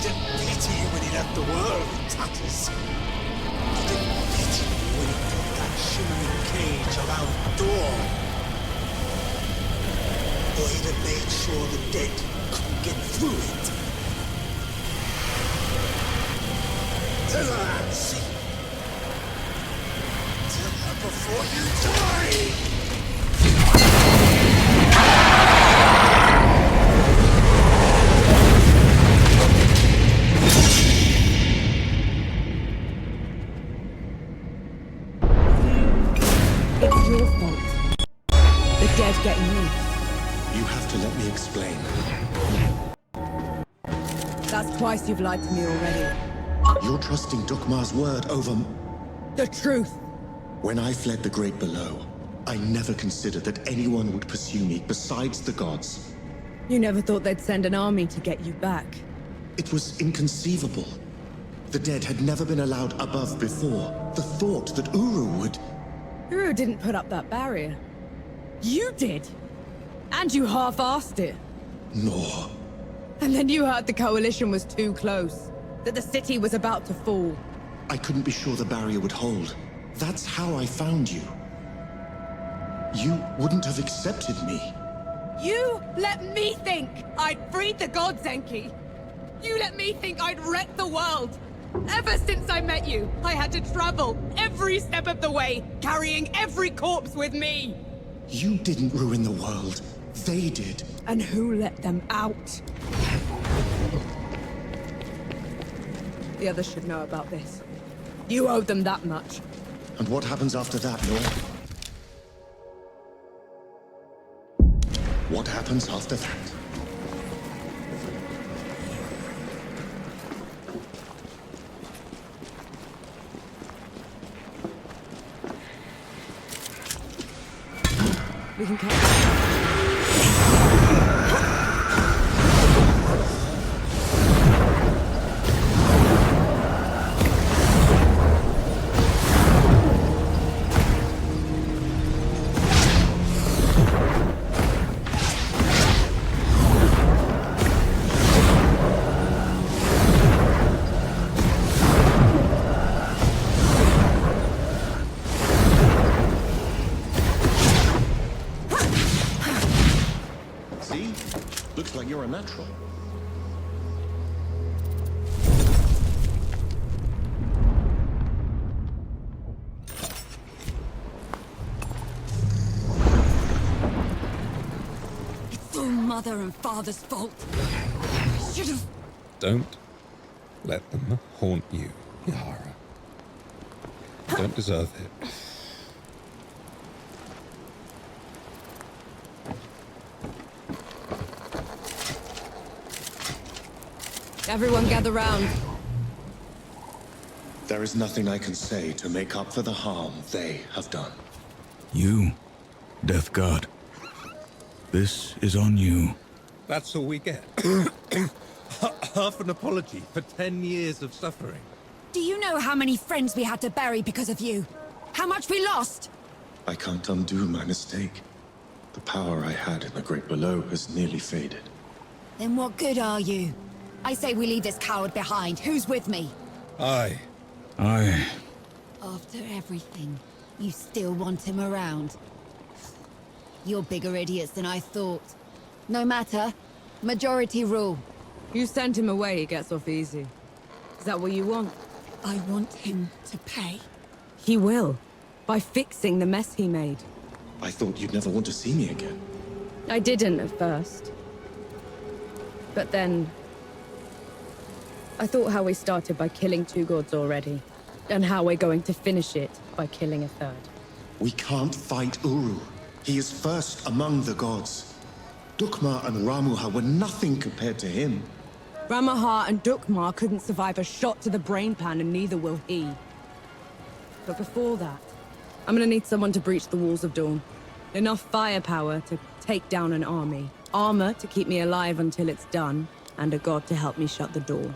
didn't pity you when he left the world in tatters. He didn't pity you when he put that shimmering cage around the door. Or he'd have made sure the dead couldn't get through it. Tell her, Nancy. Tell her before you die! It's your fault. The dead getting in. You have to let me explain. That's twice you've lied to me already. You're trusting Dukmar's word over... The truth! When I fled the Great Below, I never considered that anyone would pursue me besides the gods. You never thought they'd send an army to get you back. It was inconceivable. The dead had never been allowed above before. The thought that Uru would... Uru didn't put up that barrier. You did! And you half-assed it. No. And then you heard the Coalition was too close. That the city was about to fall. I couldn't be sure the barrier would hold. That's how I found you. You wouldn't have accepted me. You let me think I'd freed the gods, Enki. You let me think I'd wrecked the world. Ever since I met you, I had to travel every step of the way, carrying every corpse with me. You didn't ruin the world. They did. And who let them out? The others should know about this. You owed them that much. And what happens after that, Nor? What happens after that? We can catch Looks like you're a natural. It's all Mother and Father's fault. I should have... Don't let them haunt you, Yahara. You don't deserve it. Everyone gather round. There is nothing I can say to make up for the harm they have done. You, Death God. This is on you. That's all we get. Half an apology for 10 years of suffering. Do you know how many friends we had to bury because of you? How much we lost? I can't undo my mistake. The power I had in the Great Below has nearly faded. Then what good are you? I say we leave this coward behind. Who's with me? Aye. After everything, you still want him around. You're bigger idiots than I thought. No matter. Majority rule. You send him away, he gets off easy. Is that what you want? I want him to pay. He will. By fixing the mess he made. I thought you'd never want to see me again. I didn't at first. But then... I thought how we started by killing 2 gods already. And how we're going to finish it by killing a 3rd. We can't fight Uru. He is first among the gods. Dukmar and Ramuha were nothing compared to him. Ramaha and Dukmar couldn't survive a shot to the brain pan, and neither will he. But before that, I'm gonna need someone to breach the walls of Dawn. Enough firepower to take down an army. Armor to keep me alive until it's done, and a god to help me shut the door.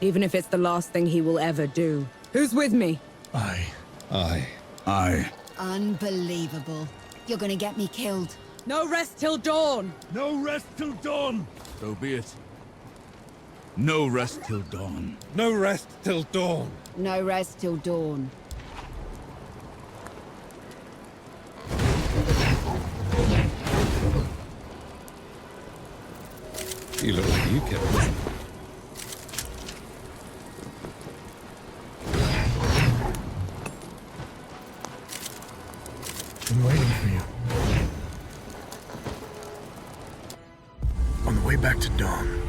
Even if it's the last thing he will ever do. Who's with me? Aye. Aye. Unbelievable. You're gonna get me killed. No rest till dawn! No rest till dawn! So be it. No rest till dawn. No rest till dawn. No rest till dawn. You look like you kept running. Been waiting for you. On the way back to Dawn,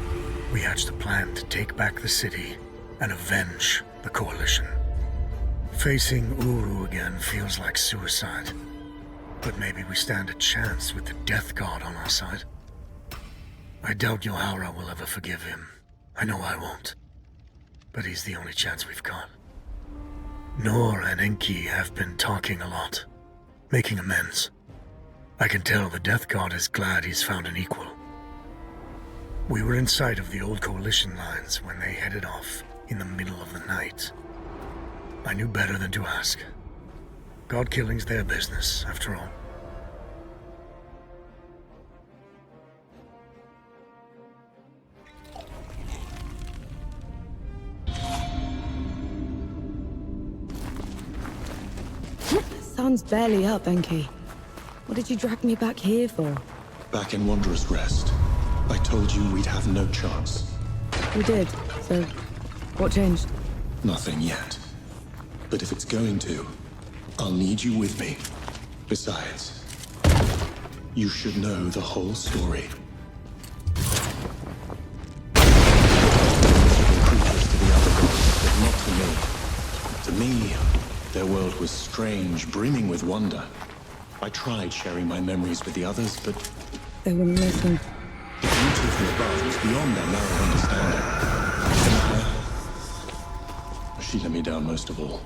we hatched a plan to take back the city and avenge the Coalition. Facing Uru again feels like suicide, but maybe we stand a chance with the Death God on our side. I doubt Yohara will ever forgive him. I know I won't. But he's the only chance we've got. Nor and Enki have been talking a lot, making amends. I can tell the Death God is glad he's found an equal. We were in sight of the old Coalition lines when they headed off in the middle of the night. I knew better than to ask. God killing's their business, after all. Sun's barely up, Enki. What did you drag me back here for? Back in Wanderer's Rest, I told you we'd have no chance. You did, so what changed? Nothing yet. But if it's going to, I'll need you with me. Besides, you should know the whole story. Creatures to the other gods, but not to me. To me, their world was strange, brimming with wonder. I tried sharing my memories with the others, but They wouldn't listen. the beauty of the above was beyond their narrow understanding. And she let me down most of all.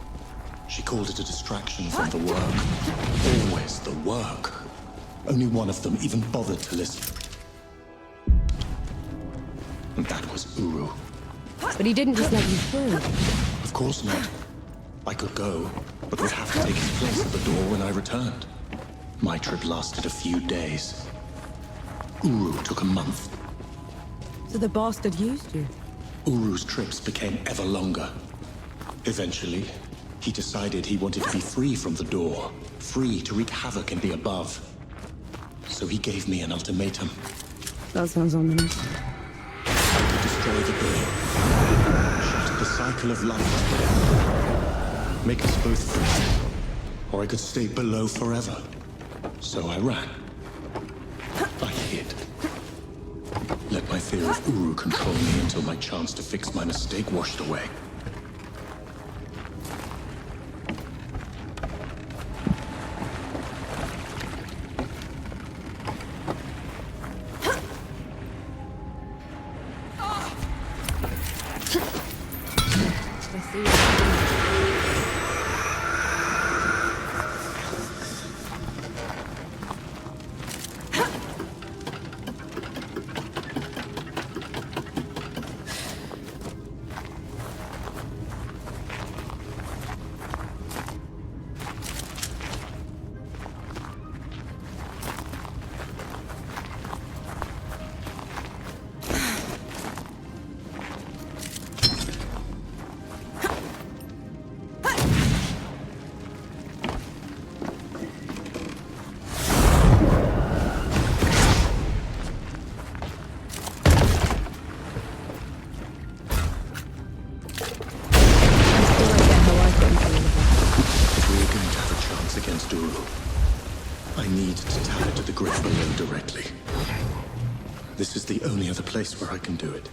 She called it a distraction from the work. Always the work. Only one of them even bothered to listen. And that was Uru. But he didn't just let you through. Of course not. I could go, but would have to take his place at the door when I returned. My trip lasted a few days. Uru took a month. So the bastard used you. Uru's trips became ever longer. Eventually, he decided he wanted to be free from the door, free to wreak havoc in the above. So he gave me an ultimatum. That sounds ominous. To destroy the door, shut the cycle of life, make us both free, or I could stay below forever. So I ran. I hid. Let my fear of Uru control me until my chance to fix my mistake washed away. I see what you mean. Against Uru. I need to tap into the grid below directly. This is the only other place where I can do it.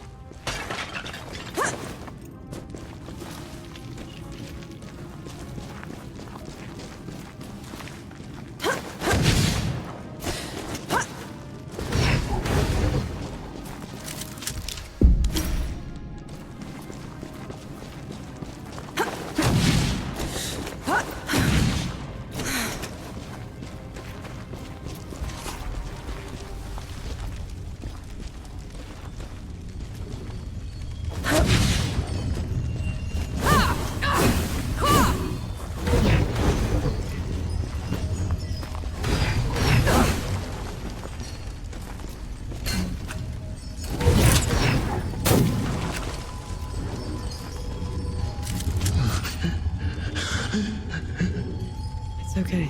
It's okay.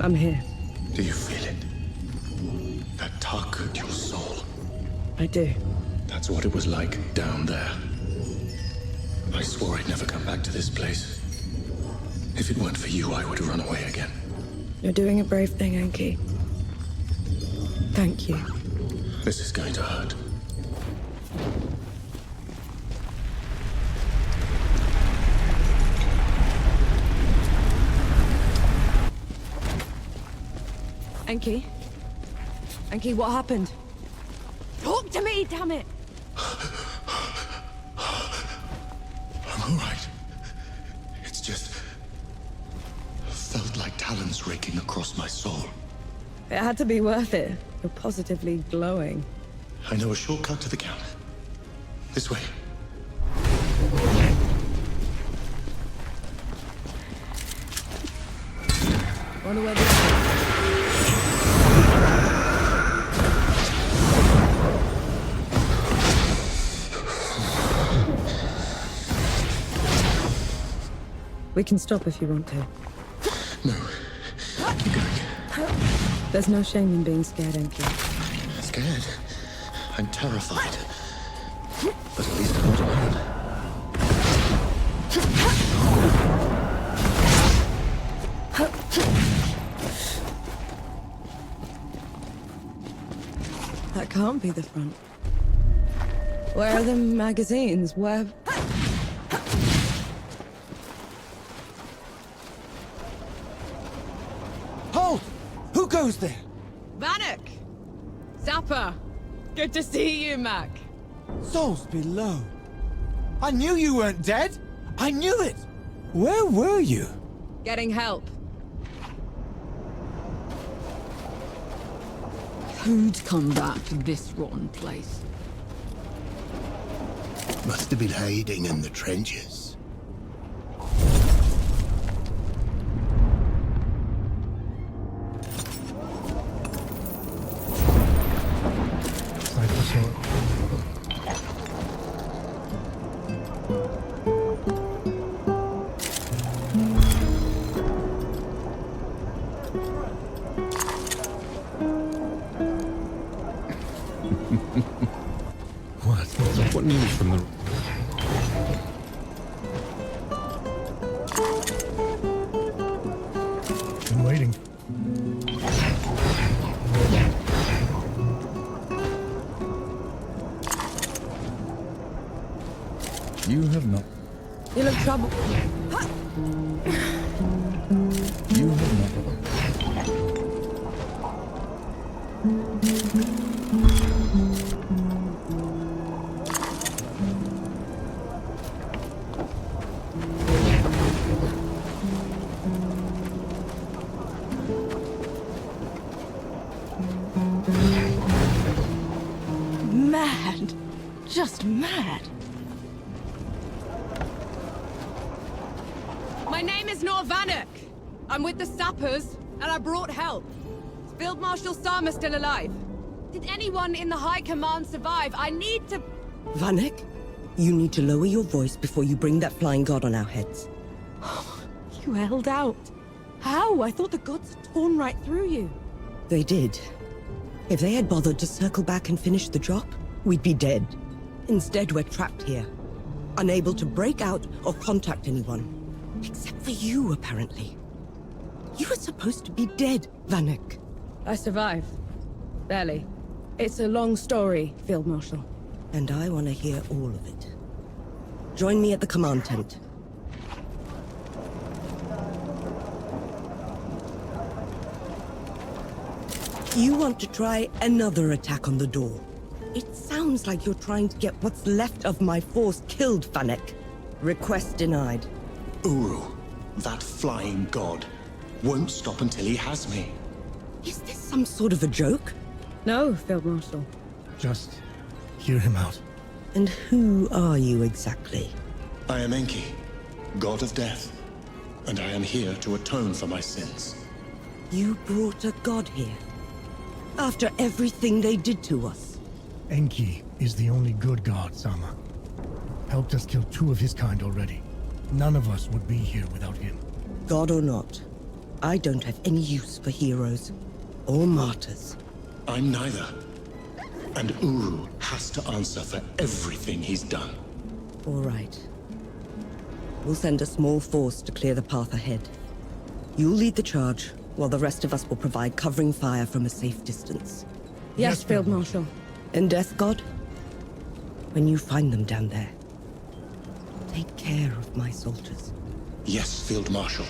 I'm here. Do you feel it? That tug at your soul. I do. That's what it was like down there. I swore I'd never come back to this place. If it weren't for you, I would have run away again. You're doing a brave thing, Enki. Thank you. This is going to hurt. Enki? Enki, what happened? Talk to me, damn it! I'm all right. It's just... felt like talons raking across my soul. It had to be worth it. You're positively glowing. I know a shortcut to the camp. This way. Wonder where this is. We can stop if you want to. No. Keep going. There's no shame in being scared, Enki. Scared? I'm terrified. But at least I'm not alone. That can't be the front. Where are the magazines? Where... Halt! Who goes there? Vanek! Zappa! Good to see you, Mac. Souls below. I knew you weren't dead! I knew it! Where were you? Getting help. Who'd come back to this rotten place? Must have been hiding in the trenches. What news from the... Been waiting. You have not. You look troubled. You have not. Mad. Just mad. My name is Nor Vanek. I'm with the sappers, and I brought help. Is Field Marshal Sama still alive? Did anyone in the High Command survive? I need to... Vanek, you need to lower your voice before you bring that flying god on our heads. You held out. How? I thought the gods had torn right through you. They did. If they had bothered to circle back and finish the job, we'd be dead. Instead, we're trapped here, unable to break out or contact anyone. Except for you, apparently. You were supposed to be dead, Vanek. I survived. Barely. It's a long story, Field Marshal. And I want to hear all of it. Join me at the command tent. You want to try another attack on the door. It sounds like you're trying to get what's left of my force killed, Vanek. Request denied. Uru, that flying god, won't stop until he has me. Is this some sort of a joke? No, Field Marshal. Just hear him out. And who are you exactly? I am Enki, god of death, and I am here to atone for my sins. You brought a god here? After everything they did to us? Enki is the only good god, Sama. Helped us kill 2 of his kind already. None of us would be here without him. God or not, I don't have any use for heroes or martyrs. I'm neither. And Uru has to answer for everything he's done. All right. We'll send a small force to clear the path ahead. You'll lead the charge, while the rest of us will provide covering fire from a safe distance. Yes, Field Marshal. And Death God, when you find them down there, take care of my soldiers. Yes, Field Marshal.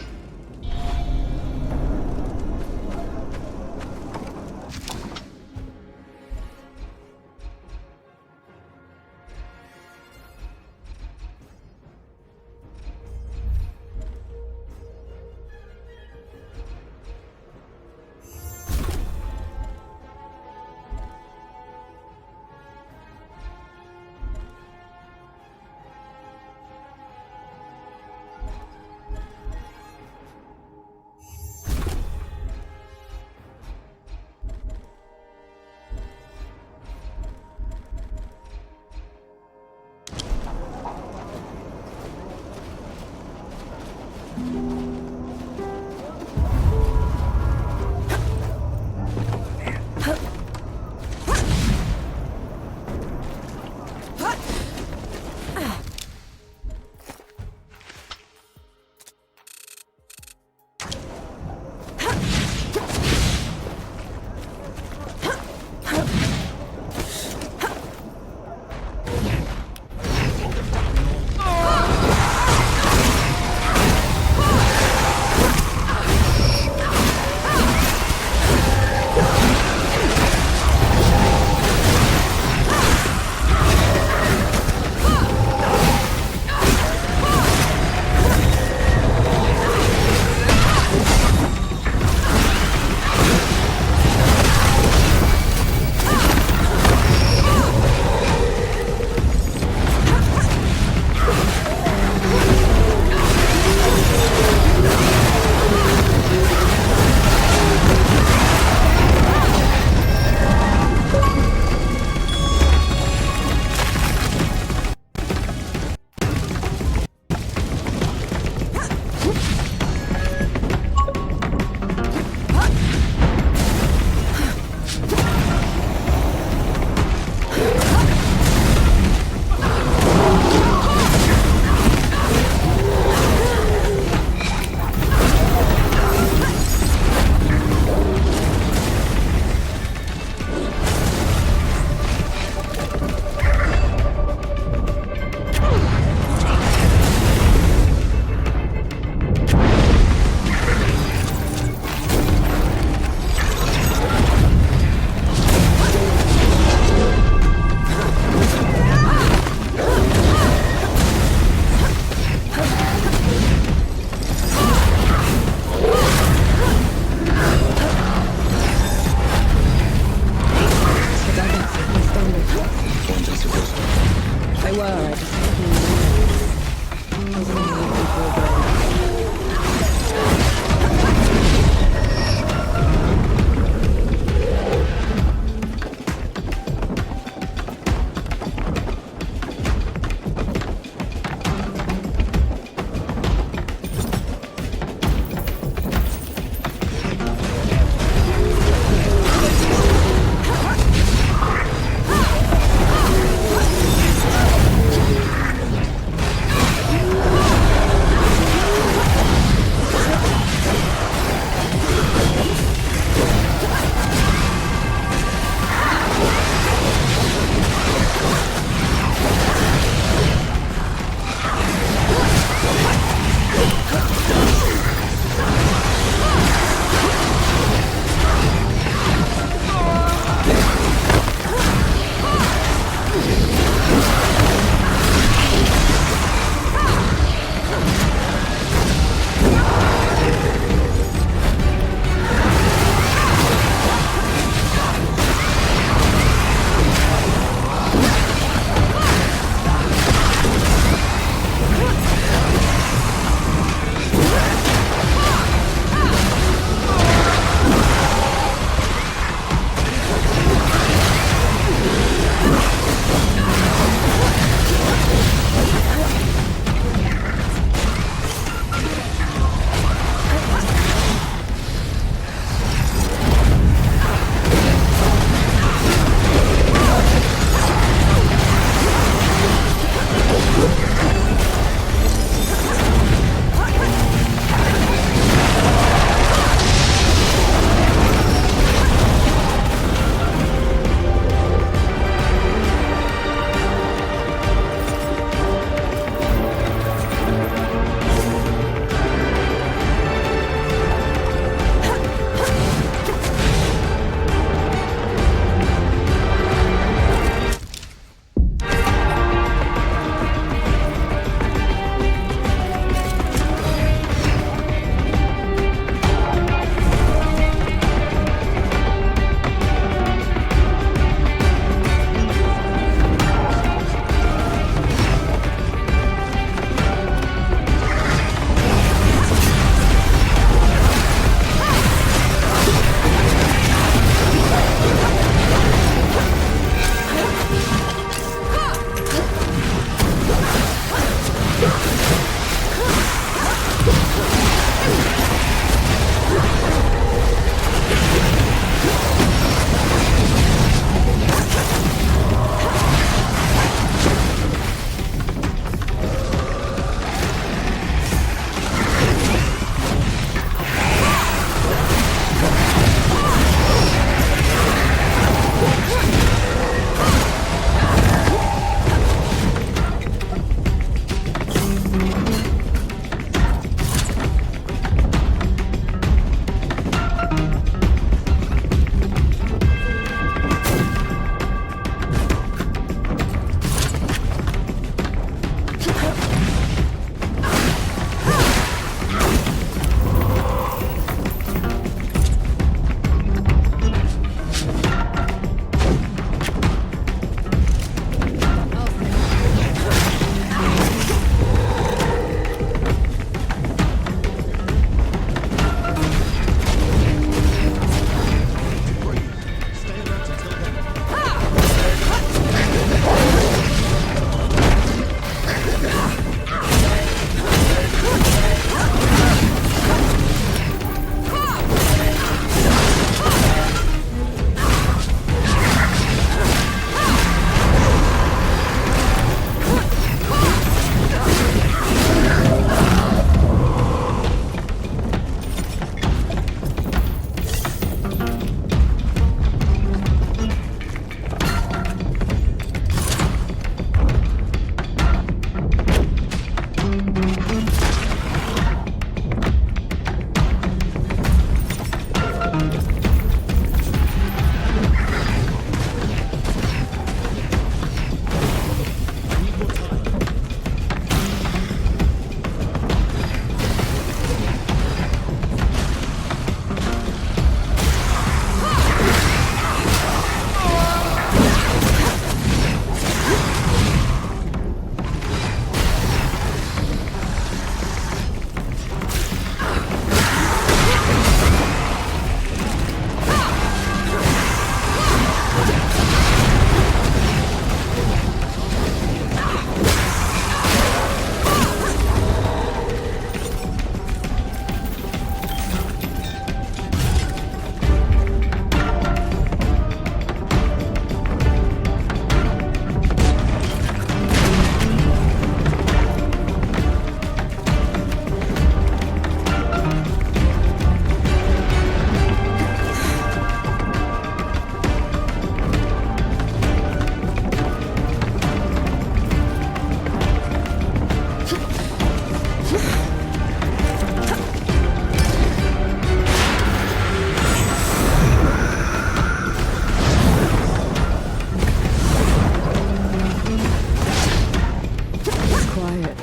quiet.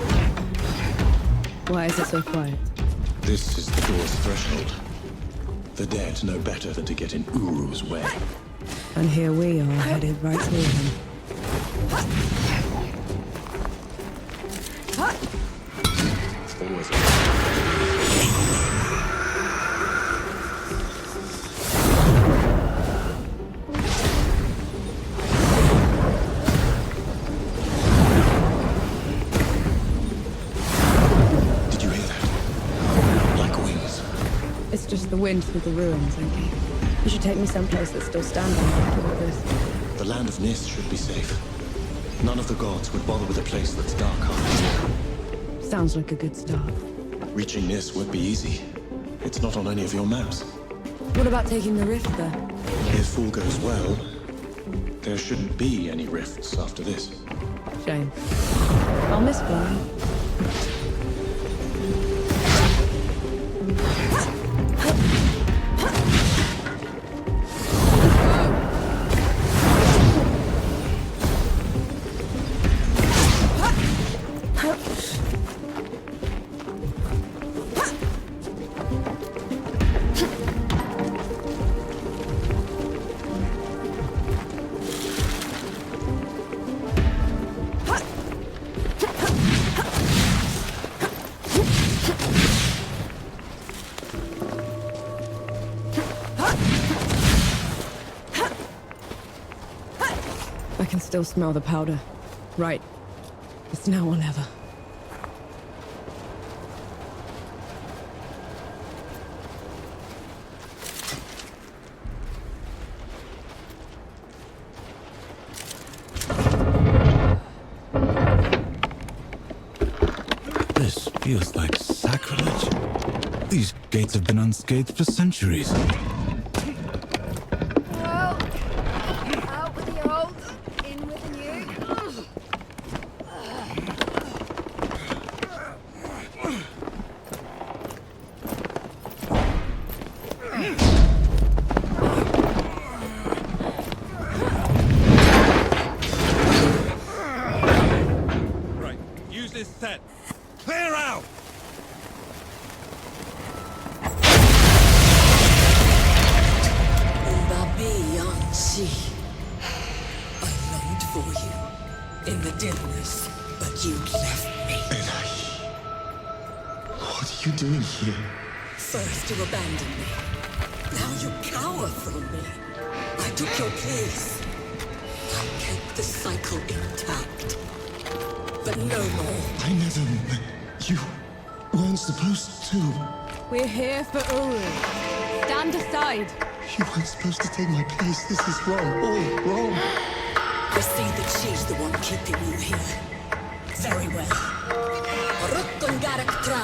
Why is it so quiet? This is the door's threshold. The dead know better than to get in Uru's way. And here we are, headed right for him. Always. Did you hear that? Like wings. It's just the wind through the ruins, okay? You should take me someplace that's still standing after all this. The land of Nis should be safe. None of the gods would bother with a place that's dark after. Sounds like a good start. Reaching Nis won't be easy. It's not on any of your maps. What about taking the rift there? If all goes well, there shouldn't be any rifts after this. Shame. I'll miss flying. I can still smell the powder. Right. It's now or never. This feels like sacrilege. These gates have been unscathed for centuries. Well, out with the old, in with the new. Right, use this set. Clear out! I longed for you in the dimness, but you left me. What are you doing here? First you abandoned me. Now you cower from me. I took your place. I kept the cycle intact. But no more. I never... You weren't supposed to. We're here for Uru. Stand aside. You weren't supposed to take my place. This is wrong. All wrong. I see that she's the one keeping you here. Very well. Rukun Garak Tra.